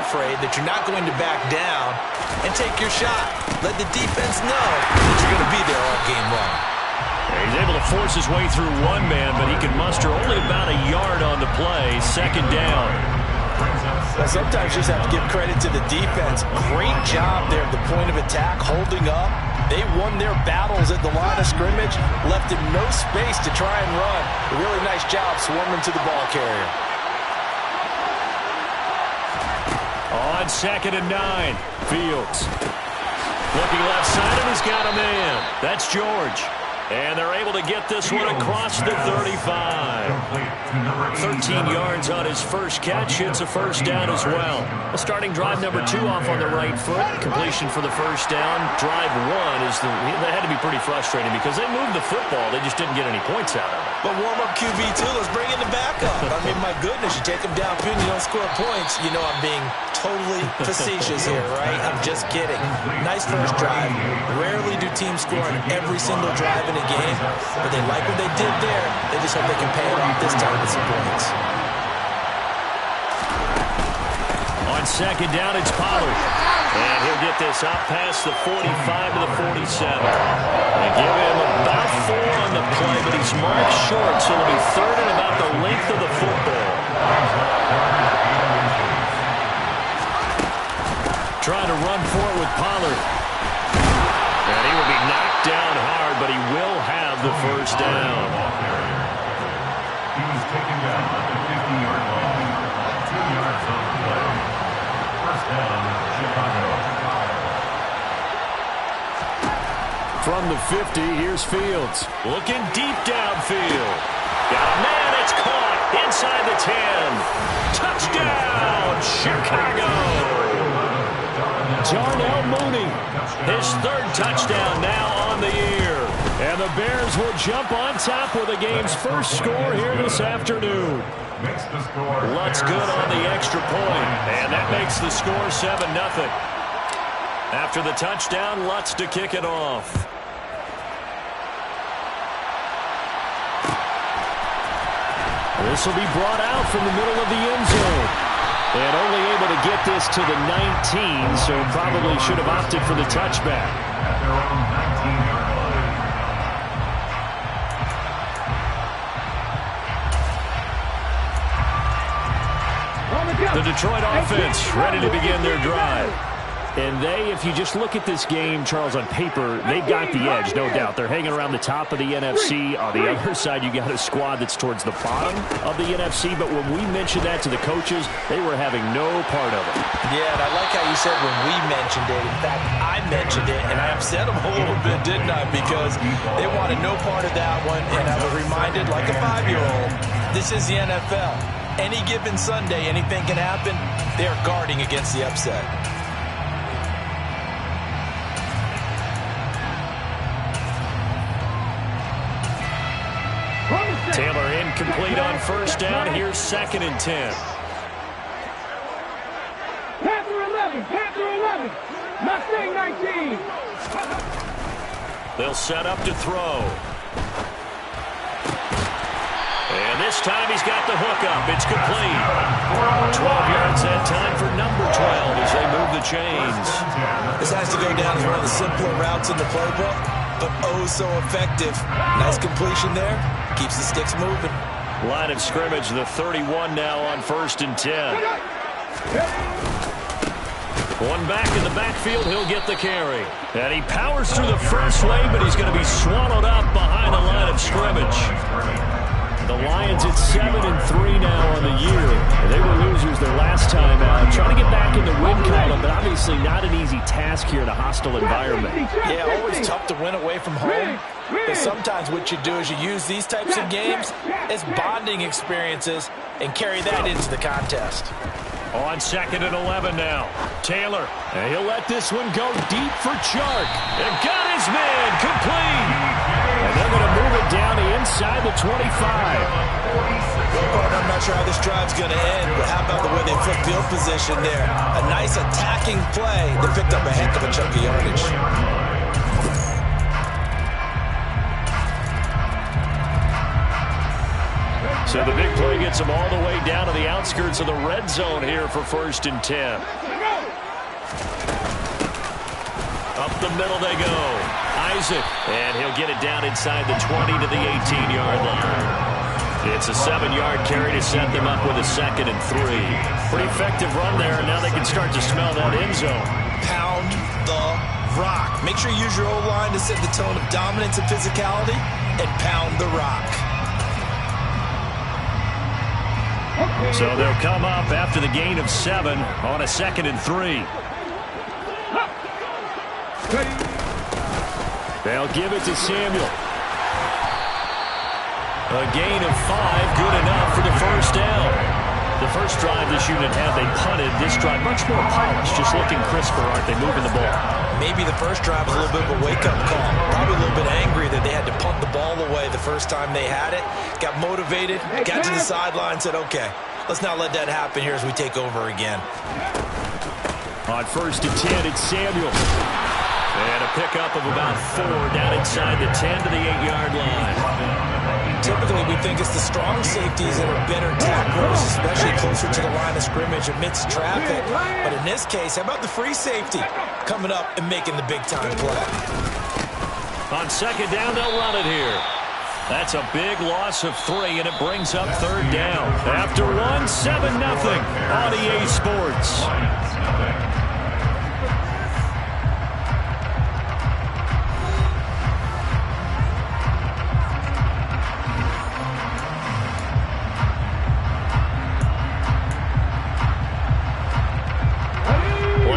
afraid, that you're not going to back down, and take your shot. Let the defense know that you're going to be there all game long. He's able to force his way through one man, but he can muster only about a yard on the play. Second down. Well, sometimes you just have to give credit to the defense. Great job there at the point of attack, holding up. They won their battles at the line of scrimmage, left him no space to try and run. A really nice job swarming to the ball carrier. On 2nd and 9, Fields. Looking left side, and he's got a man. That's George. And they're able to get this one across the 35. 13 yards on his first catch. It's a first down as well. Well, starting drive number 2 off on the right foot. Completion for the first down. Drive 1 is they had to be pretty frustrating because they moved the football. They just didn't get any points out of it. But warm-up QB2, let's bring in the backup. I mean, my goodness, you take him downfield and you don't score points. You know I'm being totally facetious here, right? I'm just kidding. Nice first drive. Rarely do teams score on every single drive in a game, but they like what they did there. They just hope they can pay it off this time with some points. On 2nd down, it's Pollard. And he'll get this up past the 45 to the 47. They give him about 4 on the play, but he's marked short, so it'll be 3rd and about the length of the football. Trying to run for it with Pollard. And he will be knocked down hard, but he will have the first down. He was taken down at the 50-yard line. 2 yards on the play. First down, Chicago. From the 50, here's Fields. Looking deep downfield. Got a man, it's caught inside the 10. Touchdown, Chicago. Darnell Mooney, his 3rd touchdown now on the year. And the Bears will jump on top with the game's first score here this afternoon. Lutz good on the extra point, and that makes the score 7-0. After the touchdown, Lutz to kick it off. This will be brought out from the middle of the end zone. And only able to get this to the 19, so probably should have opted for the touchback. At their own 19-yard line. The Detroit offense ready to begin their drive. And they, if you just look at this game, Charles, on paper, they've got the edge, no doubt. They're hanging around the top of the NFC. On the other side, you got a squad that's towards the bottom of the NFC. But when we mentioned that to the coaches, they were having no part of it. Yeah, and I like how you said when we mentioned it. In fact, I mentioned it, and I upset them a little bit, didn't I? Because they wanted no part of that one. And I was reminded, like a 5-year-old, this is the NFL. Any given Sunday, anything can happen. They're guarding against the upset. Taylor incomplete on first down. Here's 2nd and 10. Panther 11, Panther 11, Mustang 19. They'll set up to throw. And this time he's got the hook up. It's complete. 12 yards that time for number 12 as they move the chains. This has to go down as one of the simpler routes in the playbook, but oh so effective. Nice completion there. Keeps the sticks moving. Line of scrimmage, the 31 now on 1st and 10. One back in the backfield, he'll get the carry. And he powers through the first lane, but he's going to be swallowed up behind the line of scrimmage. The Lions at 7-3 now on the year. They were losers their last time out. Trying to get back in the win column, but obviously not an easy task here in a hostile environment. Yeah, always tough to win away from home. But sometimes what you do is you use these types of games as bonding experiences and carry that into the contest. On 2nd and 11 now. Taylor, and he'll let this one go deep for Chark. And got his man complete. And they're going to move it down the inside the 25. Well, partner, I'm not sure how this drive's going to end, but how about the way they flip field position there? A nice attacking play that picked up a heck of a chunk of yardage. So the big play gets them all the way down to the outskirts of the red zone here for 1st and 10. Up the middle they go. Isaac, and he'll get it down inside the 20 to the 18-yard line. It's a 7-yard carry to set them up with a 2nd and 3. Pretty effective run there, and now they can start to smell that end zone. Pound the rock. Make sure you use your O-line to set the tone of dominance and physicality, and pound the rock. So they'll come up after the gain of 7 on a 2nd and 3. They'll give it to Samuel. A gain of 5, good enough for the first down. The first drive this unit had, they punted. This drive, much more polished, just looking crisper, aren't they, moving the ball? Maybe the first drive was a little bit of a wake-up call. Probably a little bit angry that they had to punt the ball away the first time they had it. Got motivated, got to the sideline, said, okay, let's not let that happen here as we take over again. On 1st and 10, it's Samuel. And a pickup of about 4 down inside the 10 to the 8-yard line. Typically, we think it's the strong safeties that are better tacklers, especially closer to the line of scrimmage amidst traffic. But in this case, how about the free safety coming up and making the big-time play? On 2nd down, they'll run it here. That's a big loss of 3, and it brings up 3rd down. After 1, 7-0 on EA Sports.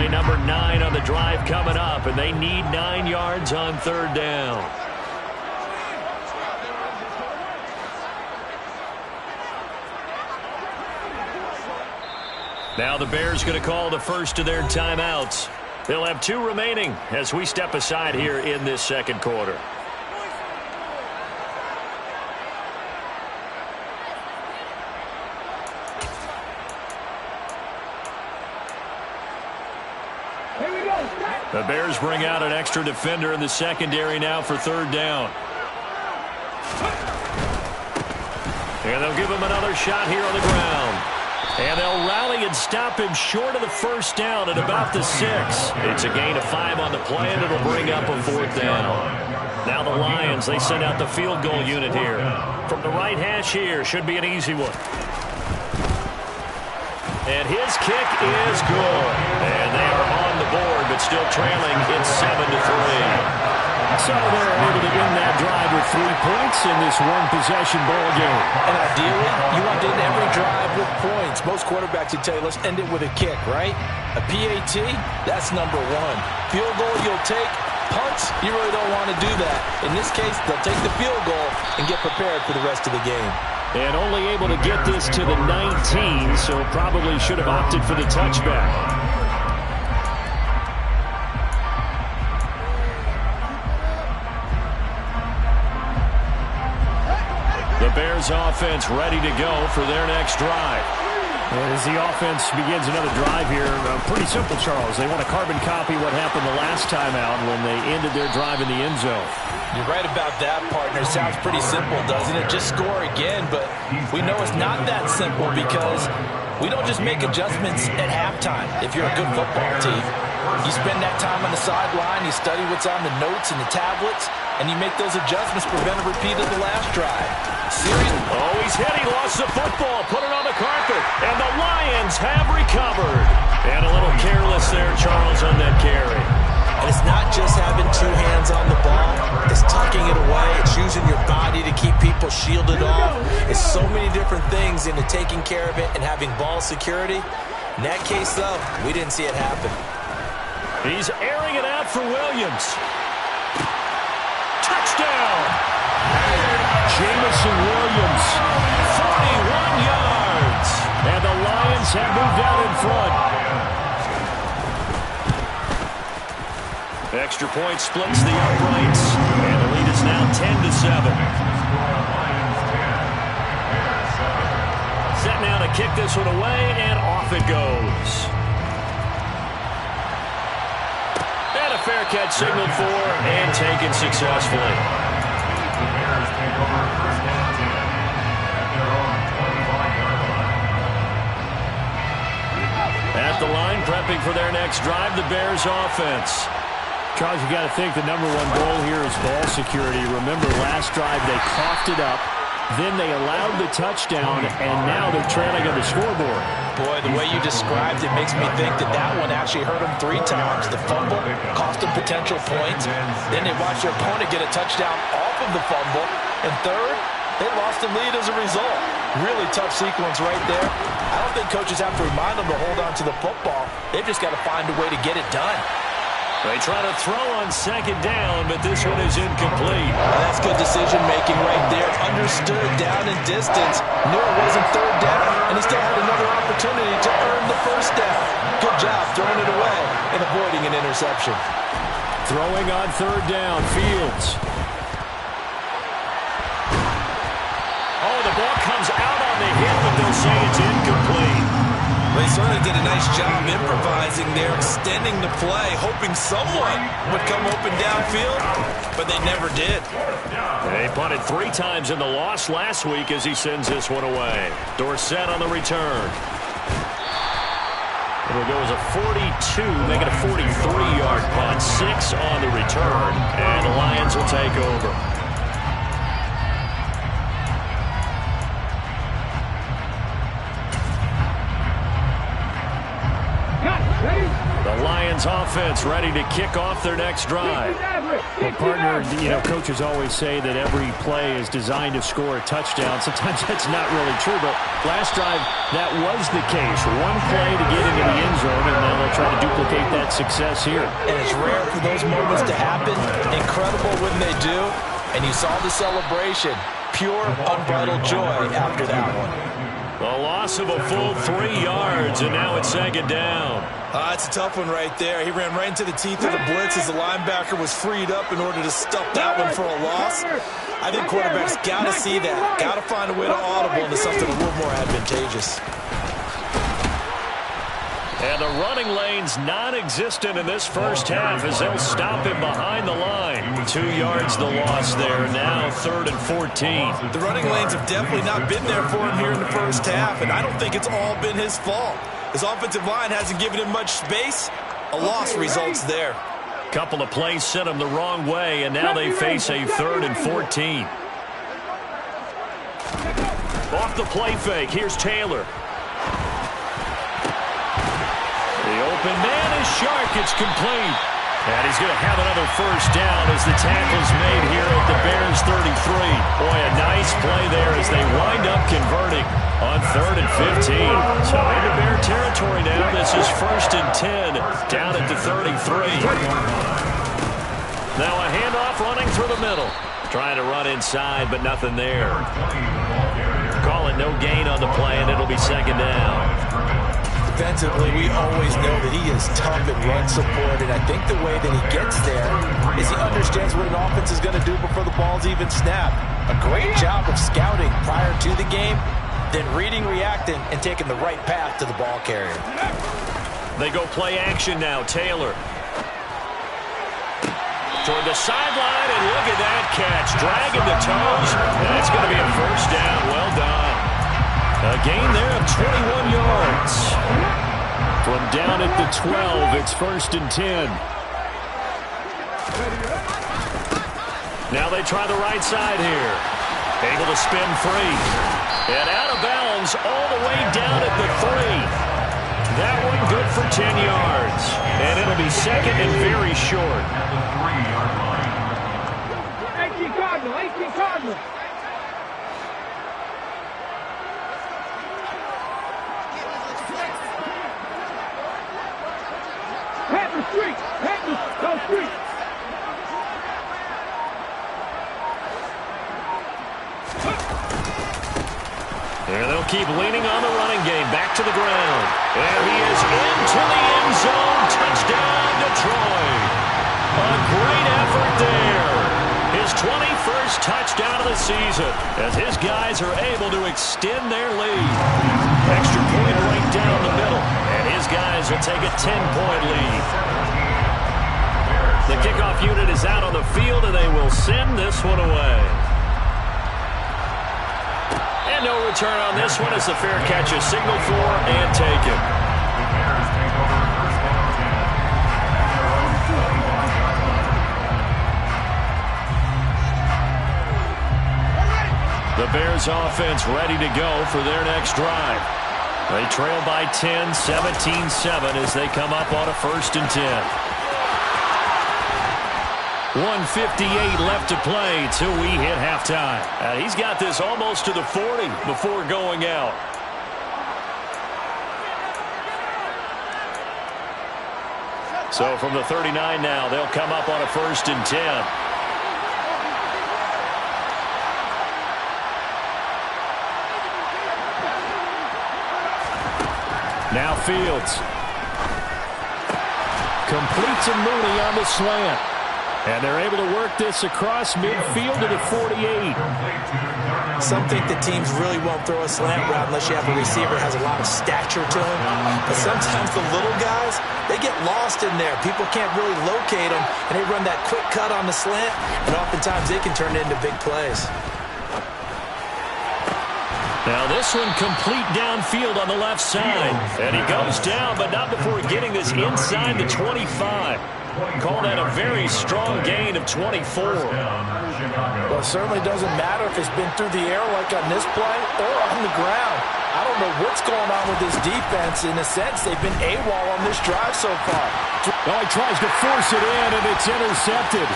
Number 9 on the drive coming up, and they need 9 yards on 3rd down. Now the Bears going to call the first of their timeouts. They'll have 2 remaining as we step aside here in this 2nd quarter. The Bears bring out an extra defender in the secondary now for 3rd down. And they'll give him another shot here on the ground. And they'll rally and stop him short of the first down at about the 6. It's a gain of 5 on the play, and it'll bring up a 4th down. Now the Lions, they send out the field goal unit here. From the right hash here, should be an easy one. And his kick is good. And they are on the board, but still trailing. It's 7-3. So they're able to win that drive with 3 points in this one-possession ball game. And ideally, you want to end every drive with points. Most quarterbacks would tell you, let's end it with a kick, right? A PAT, that's number 1. Field goal you'll take. Punts, you really don't want to do that. In this case, they'll take the field goal and get prepared for the rest of the game. And only able to get this to the 19, so probably should have opted for the touchback. The Bears offense ready to go for their next drive. And as the offense begins another drive here, pretty simple, Charles. They want to carbon copy what happened the last time out when they ended their drive in the end zone. You're right about that, partner. Sounds pretty simple, doesn't it? Just score again, but we know it's not that simple because we don't just make adjustments at halftime if you're a good football team. You spend that time on the sideline, you study what's on the notes and the tablets, and you make those adjustments, prevent a repeat of the last drive. Oh, he's hit. He lost the football. Put it on the carpet. And the Lions have recovered. And a little careless there, Charles, on that carry. And it's not just having 2 hands on the ball. It's tucking it away. It's using your body to keep people shielded off. It's so many different things into taking care of it and having ball security. In that case, though, we didn't see it happen. He's airing it out for Williams. Touchdown! Jameson Williams, 41 yards. And the Lions have moved out in front. Extra point splits the uprights. And the lead is now 10-7. Set now to kick this one away, and off it goes. And a fair catch signaled for and taken successfully. At the line, prepping for their next drive, the Bears offense. Charles, you got to think the #1 goal here is ball security. Remember, last drive they coughed it up, then they allowed the touchdown, and now they're trailing on the scoreboard. Boy, the way you described it makes me think that that one actually hurt them 3 times. The fumble cost them potential points. Then they watched their opponent get a touchdown off of the fumble. And third, they lost the lead as a result. Really tough sequence right there. I don't think coaches have to remind them to hold on to the football. They've just got to find a way to get it done. They try to throw on 2nd down, but this one is incomplete. That's good decision-making right there. Understood down and distance. Knew it wasn't 3rd down, and he still had another opportunity to earn the 1st down. Good job throwing it away and avoiding an interception. Throwing on 3rd down, Fields. Oh, the ball comes out on the hit, but they'll say it's incomplete. They certainly did a nice job improvising there, extending the play, hoping someone would come open downfield, but they never did. They punted 3 times in the loss last week as he sends this one away. Dorsett on the return. It'll go as a 42, make it a 43-yard punt, 6 on the return, and the Lions will take over. The Lions offense ready to kick off their next drive. Well, partner, coaches always say that every play is designed to score a touchdown. Sometimes that's not really true, but last drive, that was the case. One play to get into the end zone, and now they'll try to duplicate that success here. And it's rare for those moments to happen. Incredible when they do. And you saw the celebration. Pure, unbridled joy after that one. A loss of a full 3 yards, and now it's 2nd down. It's a tough one right there. He ran right into the teeth of the blitz as the linebacker was freed up in order to stuff that one for a loss. I think quarterbacks got to see that. Got to find a way to audible into something a little more advantageous. And the running lane's non-existent in this first half as they'll stop him behind the line. 2 yards the loss there. Now 3rd and 14. The running lanes have definitely not been there for him here in the first half, and I don't think it's all been his fault. His offensive line hasn't given him much space. A loss results there. Couple of plays sent him the wrong way, and now they face a 3rd and 14. Off the play fake, here's Taylor. The open man is Shark. It's complete. And he's going to have another 1st down as the tackle's made here at the Bears 33. Boy, a nice play there as they wind up converting on 3rd and 15. So into Bear territory now. This is 1st and 10 down at the 33. Now a handoff running through the middle. Trying to run inside, but nothing there. Call it no gain on the play, and it'll be 2nd down. Defensively, we always know that he is tough in run support, and I think the way that he gets there is he understands what an offense is going to do before the ball's even snapped. A great job of scouting prior to the game, then reading, reacting, and taking the right path to the ball carrier. They go play action now. Taylor toward the sideline, and look at that catch. Dragging the toes, and it's going to be a 1st down. Well done. A gain there of 21 yards. From down at the 12, it's 1st and 10. Now they try the right side here. Able to spin free. And out of bounds all the way down at the 3. That one good for 10 yards. And it'll be 2nd and very short. 18 Cardinal, 18 Cardinal. Panther Street, Panther, go Street. And they'll keep leaning on the running game. Back to the ground. And he is into the end zone. Touchdown, Detroit. A great effort there. His 21st touchdown of the season as his guys are able to extend their lead. Extra point right down the middle. And his guys will take a 10-point lead. The kickoff unit is out on the field, and they will send this one away. And no return on this one as the fair catch is signaled for and taken. Bears offense ready to go for their next drive. They trail by 10, 17-7 as they come up on a 1st and 10. 1:58 left to play till we hit halftime. And he's got this almost to the 40 before going out. So from the 39 now, they'll come up on a 1st and 10. Now Fields. Completes a Mooney on the slant. And they're able to work this across midfield to the 48. Some think that teams really won't throw a slant route unless you have a receiver that has a lot of stature to him. But sometimes the little guys, they get lost in there. People can't really locate them, and they run that quick cut on the slant, and oftentimes they can turn it into big plays. Now this one complete downfield on the left side. And he goes down, but not before getting this inside the 25. Call that a very strong gain of 24. Well, it certainly doesn't matter if it's been through the air like on this play or on the ground. I don't know what's going on with this defense. In a sense, they've been AWOL on this drive so far. Well, he tries to force it in, and it's intercepted.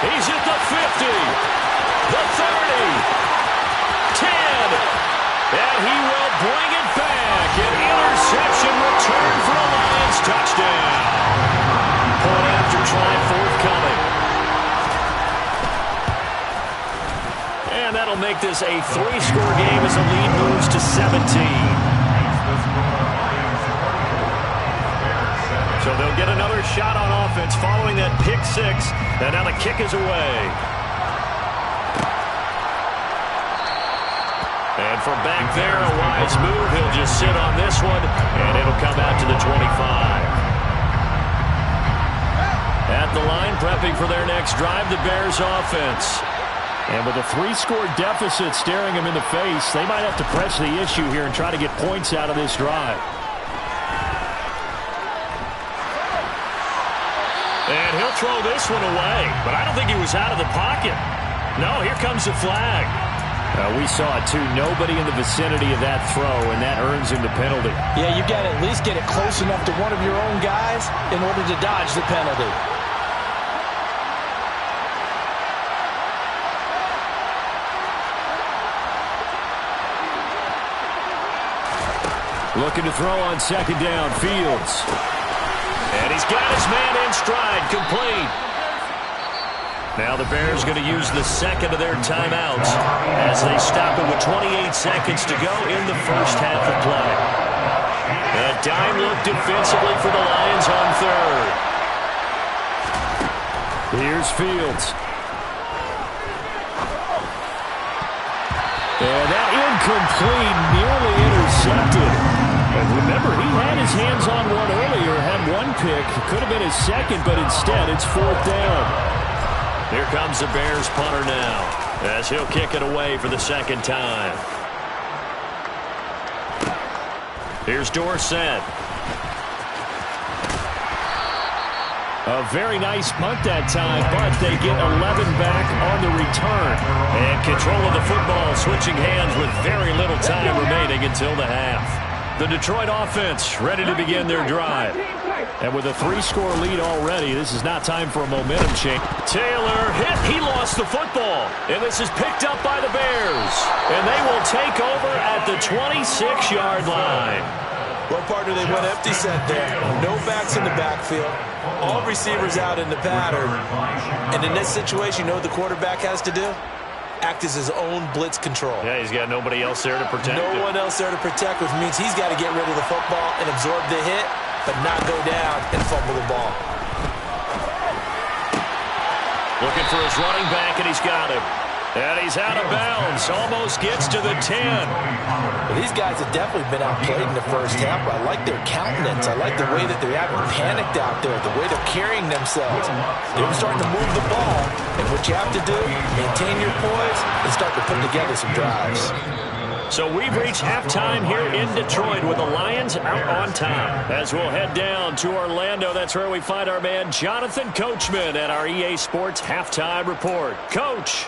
He's at the 50, the 30, 10, and he will bring it back. An interception return for a Lions touchdown. Point after try forthcoming. And that'll make this a 3-score game as the lead moves to 17. So they'll get another shot on offense following that pick 6. And now the kick is away. And from back there, a wise move. He'll just sit on this one, and it'll come out to the 25. At the line, prepping for their next drive, the Bears offense. And with a 3-score deficit staring him in the face, they might have to press the issue here and try to get points out of this drive. And he'll throw this one away, but I don't think he was out of the pocket. No, here comes the flag. We saw it too. Nobody in the vicinity of that throw, and that earns him the penalty. Yeah, you've got to at least get it close enough to one of your own guys in order to dodge the penalty. Looking to throw on 2nd down, Fields. And he's got his man in stride, complete. Now the Bears going to use the 2nd of their timeouts as they stop it with 28 seconds to go in the first half of play. A dime look defensively for the Lions on 3rd. Here's Fields. And that incomplete, nearly intercepted. And remember, he had his hands on one earlier, had one pick. Could have been his 2nd, but instead it's 4th down. Here comes the Bears punter now as he'll kick it away for the 2nd time. Here's Dorsett. A very nice punt that time, but they get 11 back on the return. And control of the football switching hands with very little time remaining until the half. The Detroit offense ready to begin their drive. And with a 3-score lead already, this is not time for a momentum change. Taylor hit. He lost the football. And this is picked up by the Bears. And they will take over at the 26-yard line. Well, partner, they went empty set there. No backs in the backfield. All receivers out in the pattern. And in this situation, you know what the quarterback has to do? Act as his own blitz control. Yeah, he's got nobody else there to protect him. No one else there to protect, which means he's got to get rid of the football and absorb the hit, but not go down and fumble the ball. Looking for his running back, and he's got him. And he's out of bounds. Almost gets to the 10. Well, these guys have definitely been outplayed in the first half. I like their countenance. I like the way that they haven't panicked out there, the way they're carrying themselves. They're starting to move the ball. And what you have to do, maintain your poise and start to put together some drives. So we've reached halftime here in Detroit with the Lions out on top. As we'll head down to Orlando, that's where we find our man Jonathan Coachman at our EA Sports Halftime Report. Coach.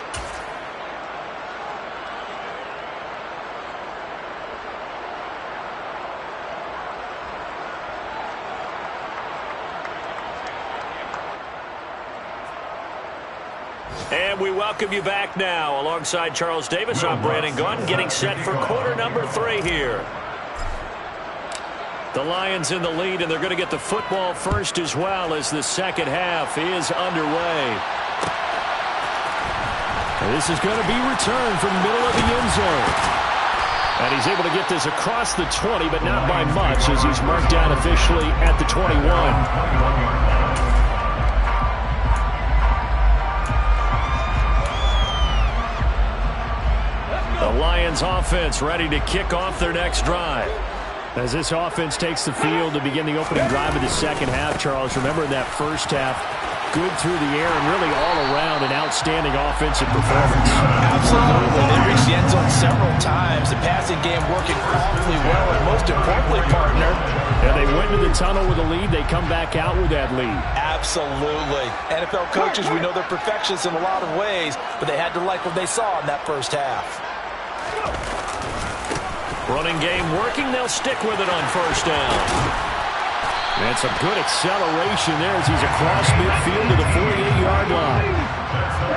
And we welcome you back now. Alongside Charles Davis, I'm Brandon Gaudin, getting set for quarter number 3 here. The Lions in the lead, and they're going to get the football first as well as the second half is underway. And this is going to be returned from the middle of the end zone. And he's able to get this across the 20, but not by much, as he's marked down officially at the 21. The Lions offense ready to kick off their next drive. As this offense takes the field to begin the opening drive of the second half, Charles, remember in that first half, good through the air and really all around an outstanding offensive performance. Absolutely. They reached the end zone several times. The passing game working awfully well, and most importantly, partner. Yeah, they went to the tunnel with a lead. They come back out with that lead. Absolutely. NFL coaches, we know they're perfectionists in a lot of ways, but they had to like what they saw in that first half. Running game working. They'll stick with it on first down. And some good acceleration there as he's across midfield to the 48-yard line.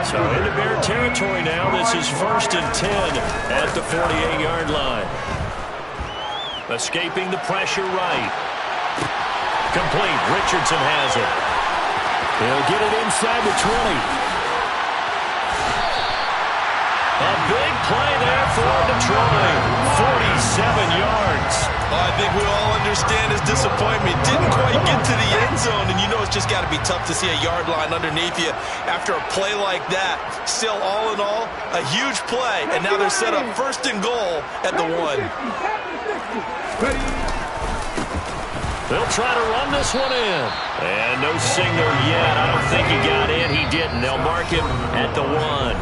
So into Bear territory now. This is 1st and 10 at the 48-yard line. Escaping the pressure right. Complete. Richardson has it. He'll get it inside the 20. A big play there for Detroit. 47 yards. I think we all understand his disappointment. Didn't quite get to the end zone, and you know it's just got to be tough to see a yard line underneath you after a play like that. Still, all in all, a huge play, and now they're set up 1st and goal at the 1. They'll try to run this one in. And no signal yet. I don't think he got in. He didn't. They'll mark him at the 1.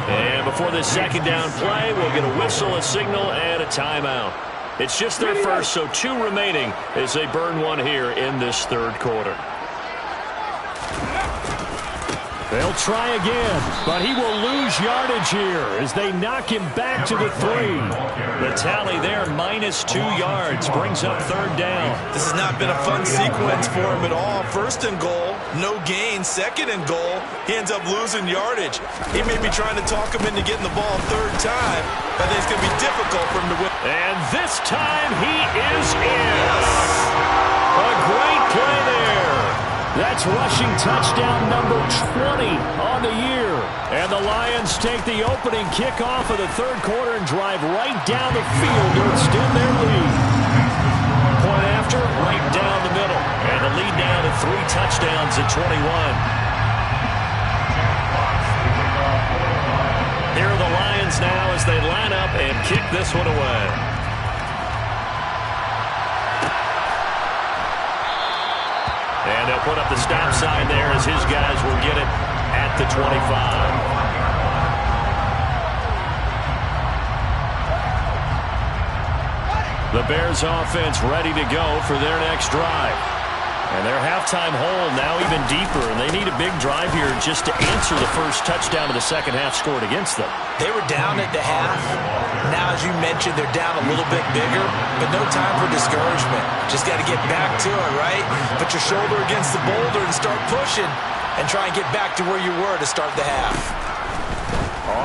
And before this second down play, we'll get a whistle, a signal, and a timeout. It's just their first, so 2 remaining as they burn one here in this 3rd quarter. They'll try again, but he will lose yardage here as they knock him back to the 3. The tally there, -2 yards, brings up 3rd down. This has not been a fun sequence for him at all. 1st and goal, no gain. 2nd and goal, he ends up losing yardage. He may be trying to talk him into getting the ball 3rd time, but I think it's going to be difficult for him to win. And this time he is in. A great play there. That's rushing touchdown number 20 on the year. And the Lions take the opening kickoff of the 3rd quarter and drive right down the field to extend their lead. Point after, right down the middle. And the lead down to 3 touchdowns at 21. Here are the Lions now as they line up and kick this one away. And they'll put up the stop sign there as his guys will get it at the 25. The Bears offense ready to go for their next drive. And their halftime hole now even deeper, and they need a big drive here just to answer the first touchdown of the second half scored against them. They were down at the half. Now, as you mentioned, they're down a little bit bigger, but no time for discouragement. Just got to get back to it, right? Put your shoulder against the boulder and start pushing and try and get back to where you were to start the half.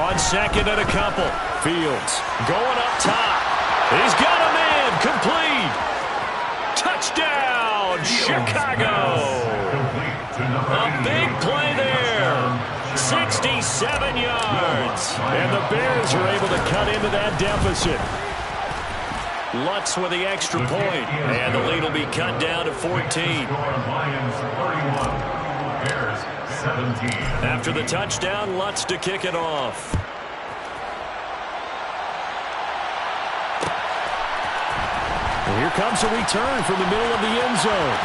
On 2nd and a couple. Fields going up top. He's got a man. Complete. Touchdown, Chicago. A big play there. 67 yards. And the Bears are able to cut into that deficit. Lutz with the extra point. And the lead will be cut down to 14. Lions 31, Bears 17. After the touchdown, Lutz to kick it off. And here comes a return from the middle of the end zone.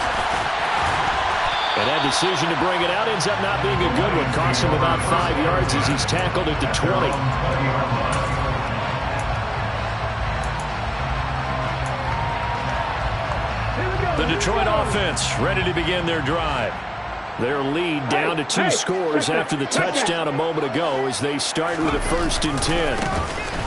And that decision to bring it out ends up not being a good one. Costs him about 5 yards as he's tackled at the 20. The Detroit offense ready to begin their drive. Their lead down to 2 scores after the touchdown a moment ago as they start with a 1st and 10.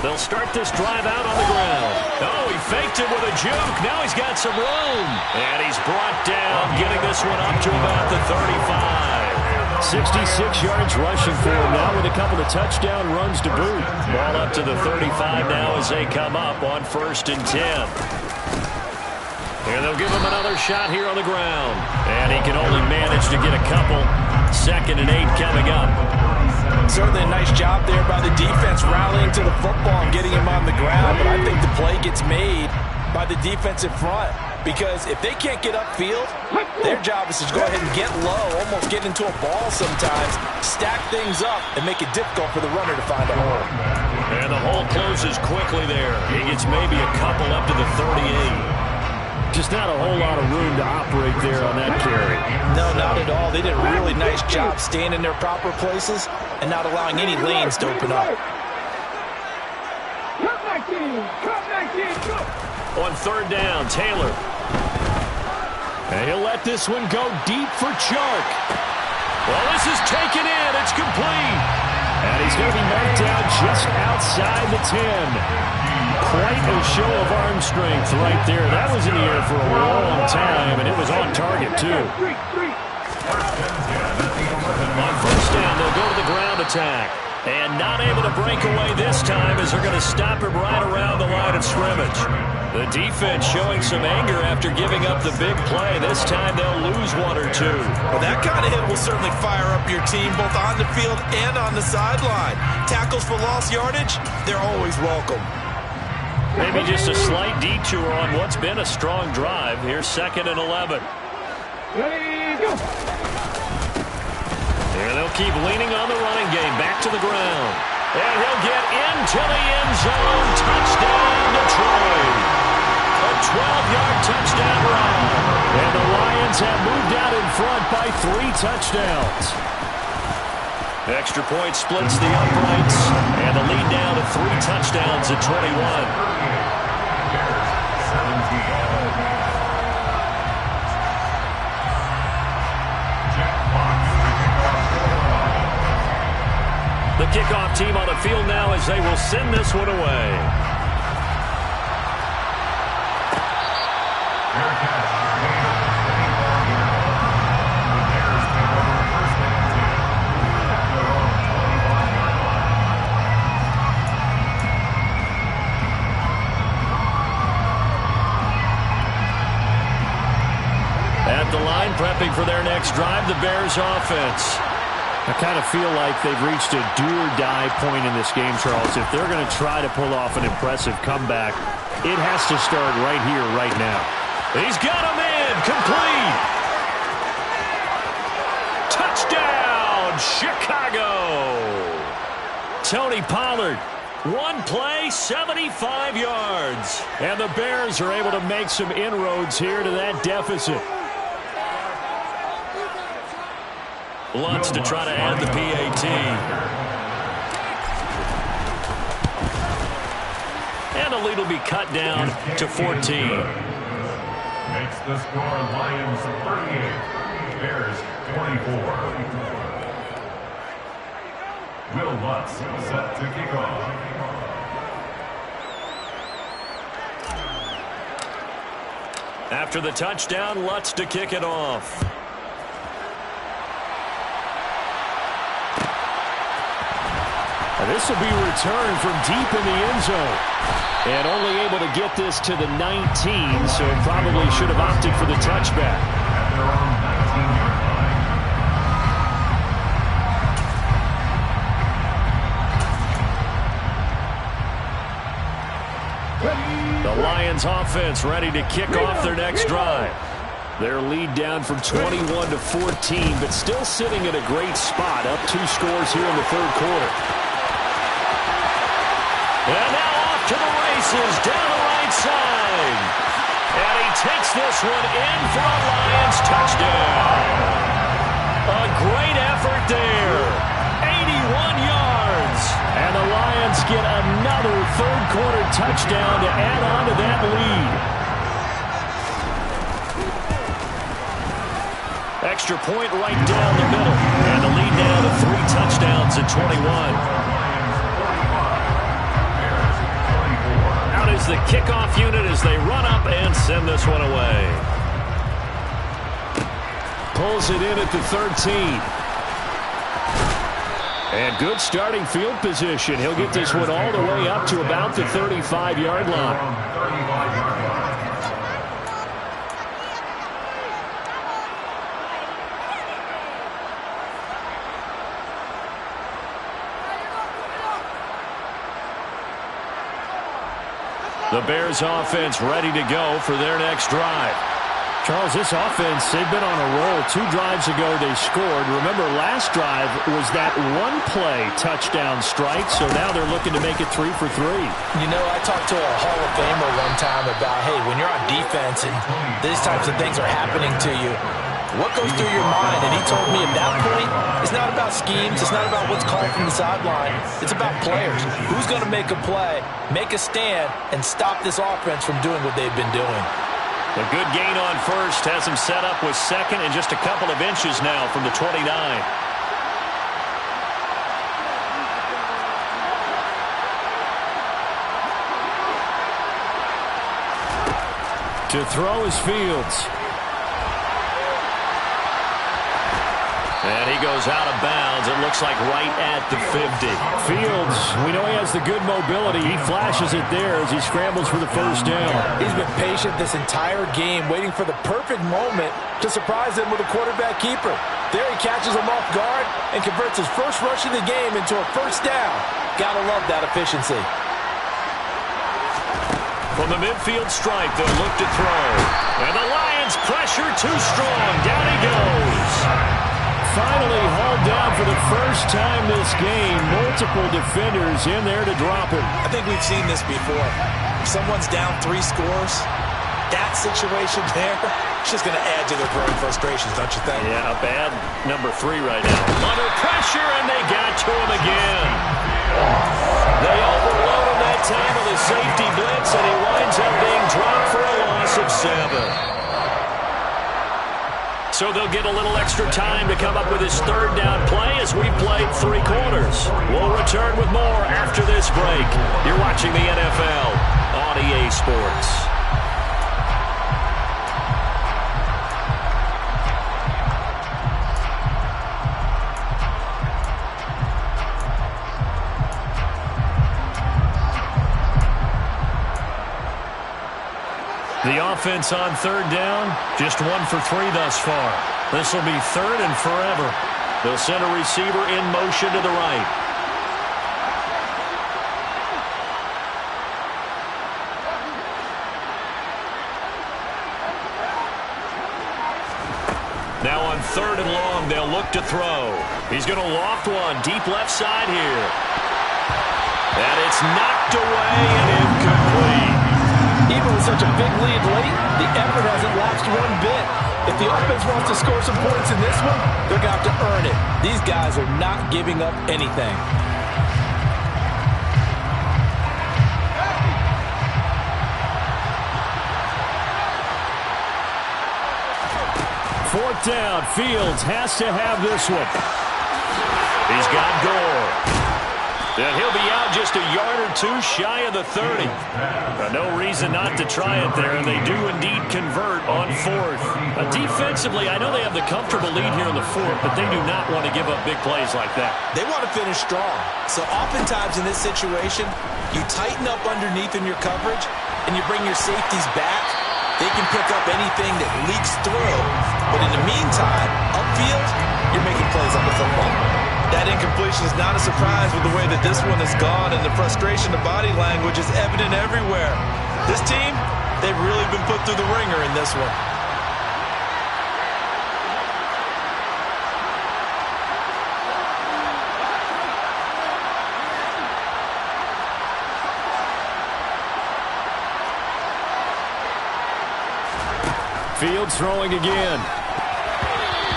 They'll start this drive out on the ground. Oh, he faked it with a juke. Now he's got some room. And he's brought down, getting this one up to about the 35. 66 yards rushing for him now with a couple of touchdown runs to boot. Ball up to the 35 now as they come up on 1st and 10. And they'll give him another shot here on the ground. And he can only manage to get a couple. 2nd and 8 coming up. Certainly a nice job there by the defense rallying to the football and getting him on the ground. But I think the play gets made by the defense in front. Because if they can't get upfield, their job is to go ahead and get low, almost get into a ball sometimes, stack things up, and make it difficult for the runner to find a hole. And the hole closes quickly there. He gets maybe a couple up to the 38. Just not a whole lot of room to operate there on that carry. No, not at all. They did a really nice job staying in their proper places and not allowing any lanes to open up. Come back in! Come back in! Go! On 3rd down, Taylor. And he'll let this one go deep for Chark. Well, this is taken in. It's complete. And he's going to be marked down just outside the 10. Quite a show of arm strength right there. That was in the air for a long time, and it was on target, too. On 1st down, they'll go to the ground attack. And not able to break away this time as they're going to stop him right around the line of scrimmage. The defense showing some anger after giving up the big play. This time they'll lose 1 or 2. Well, that kind of hit will certainly fire up your team both on the field and on the sideline. Tackles for lost yardage, they're always welcome. Maybe just a slight detour on what's been a strong drive. Here's 2nd and 11. Ready, go! And they'll keep leaning on the running game. Back to the ground. And he'll get into the end zone. Touchdown, Detroit. A 12-yard touchdown run. And the Lions have moved out in front by 3 touchdowns. Extra point splits the uprights. And the lead down to 3 touchdowns at 21. The kickoff team on the field now as they will send this one away. At the line, prepping for their next drive, the Bears offense. I kind of feel like they've reached a do-or-die point in this game, Charles. If they're going to try to pull off an impressive comeback, it has to start right here, right now. He's got him in. Complete. Touchdown, Chicago. Tony Pollard. 1 play, 75 yards. And the Bears are able to make some inroads here to that deficit. Lutz to try to add the PAT. And the lead will be cut down to 14. Makes the score Lions 38, Bears 24. Will Lutz set to kick off. After the touchdown, Lutz to kick it off. This will be returned from deep in the end zone. And only able to get this to the 19, so probably should have opted for the touchback. At their own 19-yard line. The Lions offense ready to kick off their next drive. Their lead down from 21 to 14, but still sitting at a great spot, up 2 scores here in the 3rd quarter. And now off to the races down the right side. And he takes this one in for a Lions touchdown. A great effort there. 81 yards. And the Lions get another 3rd quarter touchdown to add on to that lead. Extra point right down the middle. And the lead now to 3 touchdowns at 21. Is the kickoff unit as they run up and send this one away. Pulls it in at the 13. And good starting field position. He'll get this one all the way up to about the 35-yard line. 35-yard line. The Bears offense ready to go for their next drive. Charles, this offense, they've been on a roll. 2 drives ago, they scored. Remember, last drive was that one-play touchdown strike, so now they're looking to make it 3 for 3. You know, I talked to a Hall of Famer one time about, hey, when you're on defense and these types of things are happening to you, what goes through your mind? And he told me at that point, it's not about schemes. It's not about what's called from the sideline. It's about players. Who's going to make a play, make a stand, and stop this offense from doing what they've been doing? A good gain on first has him set up with second and just a couple of inches now from the 29. To throw is Fields. And he goes out of bounds. It looks like right at the 50. Fields, we know he has the good mobility. He flashes it there as he scrambles for the first down. He's been patient this entire game, waiting for the perfect moment to surprise him with a quarterback keeper. There he catches him off guard and converts his first rush of the game into a first down. Gotta love that efficiency. From the midfield stripe, they'll look to throw. And the Lions pressure too strong. Down he goes. Finally hauled down for the first time this game. Multiple defenders in there to drop him. I think we've seen this before. If someone's down 3 scores, that situation there, it's just going to add to their growing frustrations, don't you think? Yeah, a bad number 3 right now. Under pressure, and they got to him again. They overload him that time with a safety blitz, and he winds up being dropped for a loss of 7. So they'll get a little extra time to come up with his third down play as we've played 3 quarters. We'll return with more after this break. You're watching the NFL on EA Sports. The offense on third down, just 1 for 3 thus far. This will be third and forever. They'll send a receiver in motion to the right. Now on third and long, they'll look to throw. He's going to loft one deep left side here. And it's knocked away and incomplete. Even with such a big lead late, the effort hasn't lapsed one bit. If the offense wants to score some points in this one, they're going to have to earn it. These guys are not giving up anything. Fourth down, Fields has to have this one. He's got Gore. And he'll be out just a yard or 2 shy of the 30. No reason not to try it there, and they do indeed convert on fourth. Defensively, I know they have the comfortable lead here in the fourth, but they do not want to give up big plays like that. They want to finish strong. So oftentimes in this situation, you tighten up underneath in your coverage, and you bring your safeties back. They can pick up anything that leaks through. But in the meantime, upfield, you're making plays on the football. That incompletion is not a surprise with the way that this one has gone, and the frustration, the body language is evident everywhere. This team, they've really been put through the ringer in this one. Fields throwing again.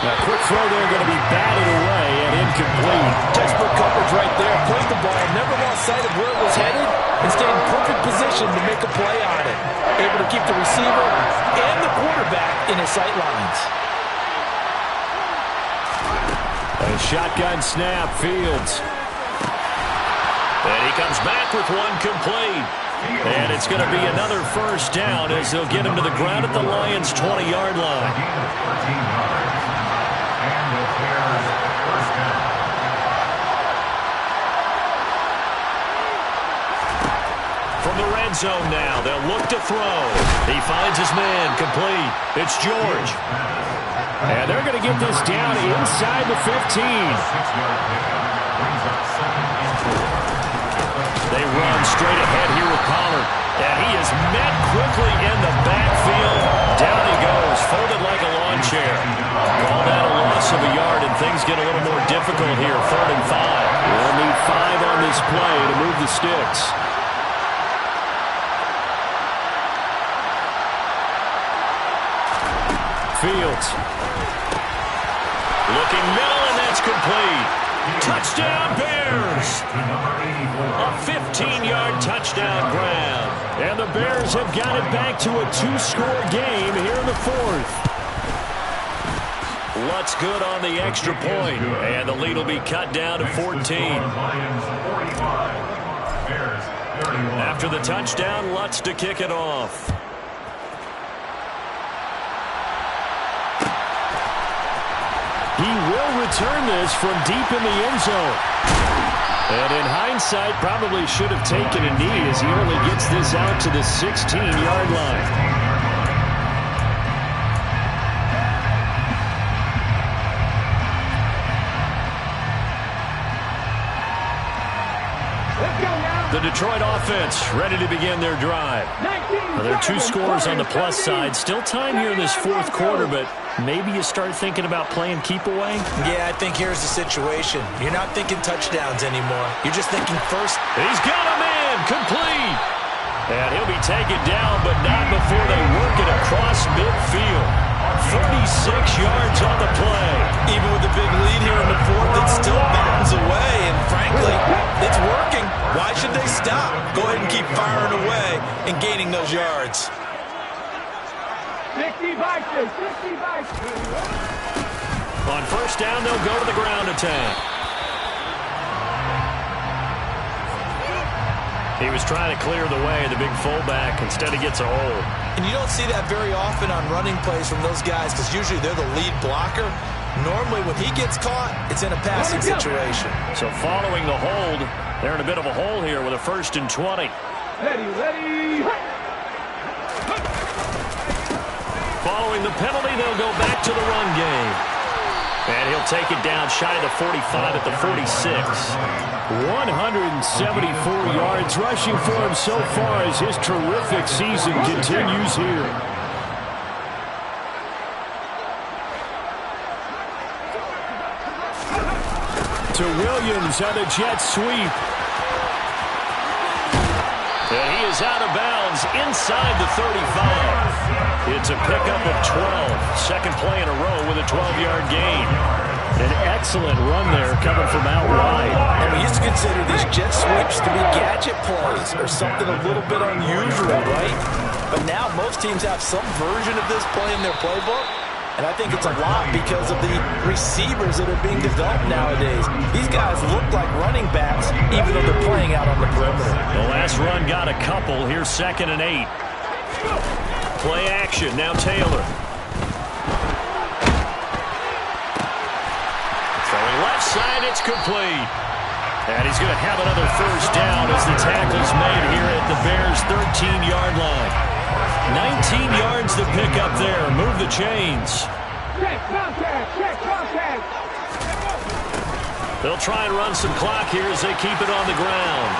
A quick throw there, going to be batted away and incomplete. Textbook coverage right there. Played the ball, never lost sight of where it was headed, and stayed in perfect position to make a play on it. Able to keep the receiver and the quarterback in his sight lines. A shotgun snap, Fields. And he comes back with one complete. And it's going to be another first down as they'll get him to the ground at the Lions' 20-yard line. end zone now. They'll look to throw. He finds his man, complete. It's George. And they're going to get this down inside the 15. They run straight ahead here with Pollard. And he is met quickly in the backfield. Down he goes, folded like a lawn chair. Call that a loss of a yard, and things get a little more difficult here. 3rd and 5. We'll need 5 on this play to move the sticks. Fields. Looking middle, and that's complete. Touchdown, Bears! A 15-yard touchdown grab. And the Bears have got it back to a 2-score game here in the 4th. Lutz good on the extra point, and the lead will be cut down to 14. After the touchdown, Lutz to kick it off. He will return this from deep in the end zone. And in hindsight, probably should have taken a knee as he only gets this out to the 16-yard line. The Detroit offense ready to begin their drive. Well, there are 2 scores on the plus side. Still time here in this 4th quarter, but maybe you start thinking about playing keep away? Yeah, I think here's the situation. You're not thinking touchdowns anymore. You're just thinking first. He's got a man, complete. And he'll be taken down, but not before they work it across midfield. 36 yards on the play. Even with the big lead here in the 4th, it still bounds away. And frankly, it's working. Why should they stop? Go ahead and keep firing away and gaining those yards. 60 boxes, 60 boxes. On first down, they'll go to the ground attack. He was trying to clear the way, the big fullback. Instead, he gets a hold. And you don't see that very often on running plays from those guys because usually they're the lead blocker. Normally, when he gets caught, it's in a passing situation. So following the hold, they're in a bit of a hole here with a 1st and 20. Ready. Following the penalty, they'll go back to the run game. And he'll take it down shy of the 45 at the 46. 174 yards rushing for him so far as his terrific season continues here. To Williams on the jet sweep. And he is out of bounds inside the 35. It's a pickup of 12. Second play in a row with a 12-yard gain. An excellent run there coming from out wide. And we used to consider these jet sweeps to be gadget plays or something a little bit unusual, right? But now most teams have some version of this play in their playbook. And I think it's a lot because of the receivers that are being developed nowadays. These guys look like running backs even though they're playing out on the perimeter. The last run got a couple. Here's 2nd and 8. Play action. Now Taylor. Throwing left side. It's complete. And he's going to have another first down as the tackle's made here at the Bears' 13-yard line. 19 yards to pick up there. Move the chains. Check contact. They'll try and run some clock here as they keep it on the ground.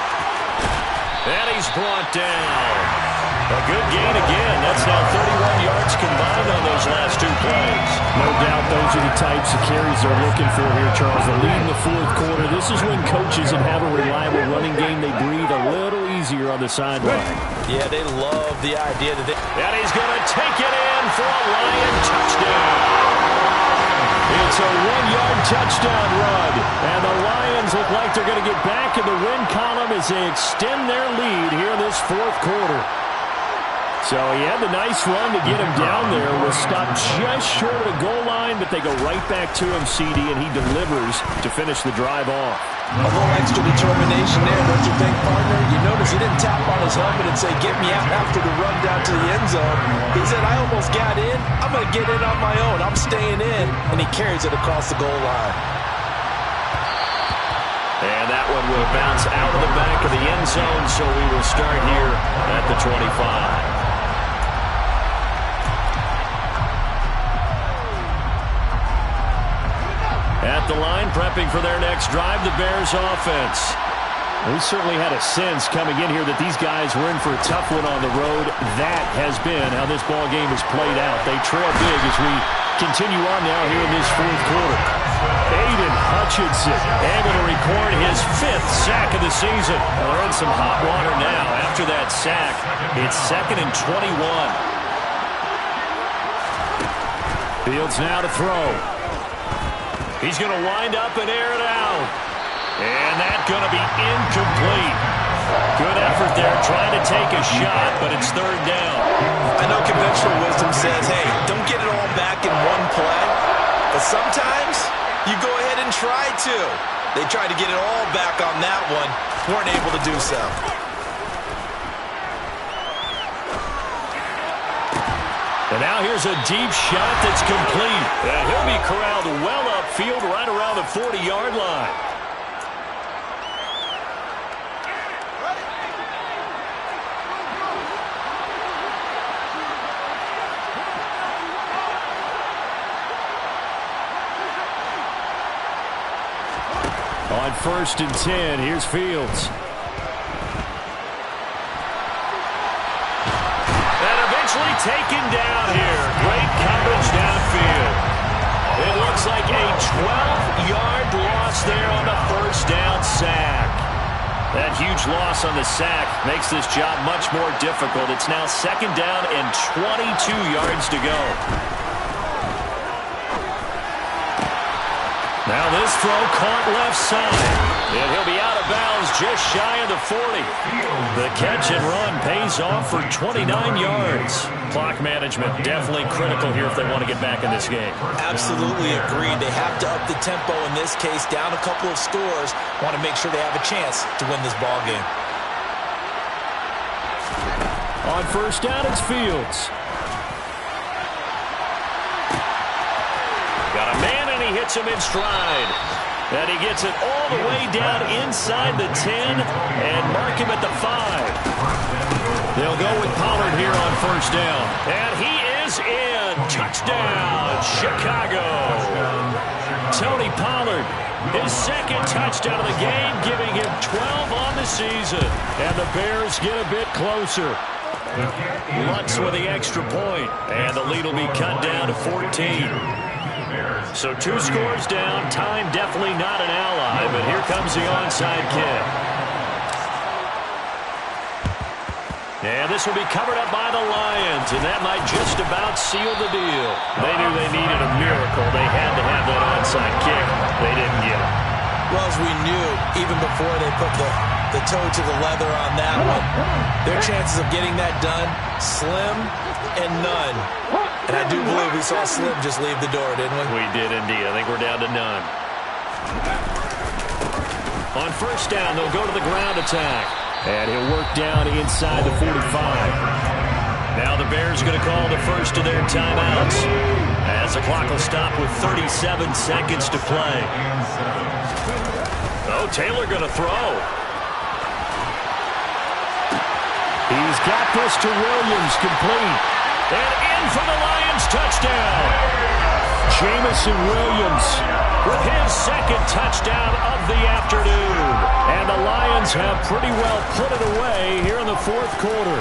And he's brought down. A good gain again. That's now 31 yards combined on those last 2 plays. No doubt those are the types of carries they're looking for here, Charles. The lead in the 4th quarter. This is when coaches that have a reliable running game, they breathe a little easier on the sideline. Yeah, they love the idea that they... And he's going to take it in for a Lion touchdown. It's a 1-yard touchdown run. And the Lions look like they're going to get back in the win column as they extend their lead here in this 4th quarter. So he had the nice run to get him down there. Was stopped just short of the goal line, but they go right back to him, CD, and he delivers to finish the drive off. A little extra determination there, don't you think, partner? You notice he didn't tap on his helmet and say, get me out after the run down to the end zone. He said, I almost got in. I'm going to get in on my own. I'm staying in. And he carries it across the goal line. And that one will bounce out of the back of the end zone, so we will start here at the 25. At the line, prepping for their next drive, the Bears offense. We certainly had a sense coming in here that these guys were in for a tough one on the road. That has been how this ball game has played out. They trail big as we continue on now here in this fourth quarter. Aiden Hutchinson able to record his 5th sack of the season. Well, they're in some hot water now. After that sack, it's 2nd and 21. Fields now to throw. He's going to wind up and air it out. And that's going to be incomplete. Good effort there, trying to take a shot, but it's 3rd down. I know conventional wisdom says, hey, don't get it all back in one play. But sometimes you go ahead and try to. They tried to get it all back on that one. Weren't able to do so. And now here's a deep shot that's complete. And he'll be corralled well upfield right around the 40-yard line. On 1st and 10, here's Fields. And eventually taken down here. Great coverage downfield. It looks like a 12-yard loss there on the 1st down sack. That huge loss on the sack makes this job much more difficult. It's now 2nd down and 22 yards to go. Now this throw caught left side. And he'll be out of bounds just shy of the 40. The catch and run pays off for 29 yards. Clock management definitely critical here if they want to get back in this game. Absolutely agreed. They have to up the tempo in this case, down a couple of scores. Want to make sure they have a chance to win this ball game. On 1st down, it's Fields. Got a man, and he hits him in stride. And he gets it all the way down inside the 10 and mark him at the 5. They'll go with Pollard here on 1st down. And he is in. Touchdown, Chicago. Tony Pollard, his 2nd touchdown of the game, giving him 12 on the season. And the Bears get a bit closer. Lutz with the extra point. And the lead will be cut down to 14. So 2 scores down. Time definitely not an ally, but here comes the onside kick. And this will be covered up by the Lions, and that might just about seal the deal. They knew they needed a miracle. They had to have that onside kick. They didn't get it. Well, as we knew, even before they put the toe to the leather on that one, their chances of getting that done, slim and none. And I do believe we saw Slim just leave the door, didn't we? We did indeed. I think we're down to none. On 1st down, they'll go to the ground attack. And he'll work down inside the 45. Now the Bears are going to call the first of their timeouts, as the clock will stop with 37 seconds to play. Oh, Taylor going to throw. He's got this to Williams, complete. And in for the Lions touchdown. Jameson Williams with his 2nd touchdown of the afternoon. And the Lions have pretty well put it away here in the 4th quarter.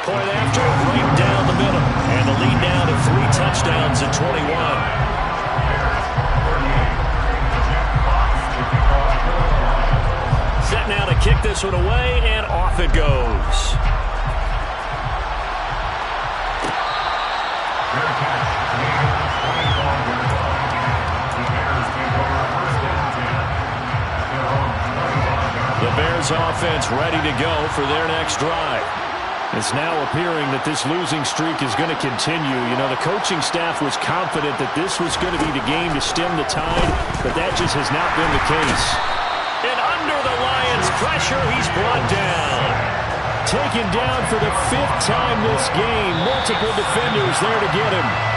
Point after, right down the middle. And the lead down to 3 touchdowns at 21. Set now to kick this one away, and off it goes. The Bears offense ready to go for their next drive. It's now appearing that this losing streak is going to continue. You know, the coaching staff was confident that this was going to be the game to stem the tide, but that just has not been the case. And under the Lions' pressure, he's brought down. Taken down for the 5th time this game. Multiple defenders there to get him.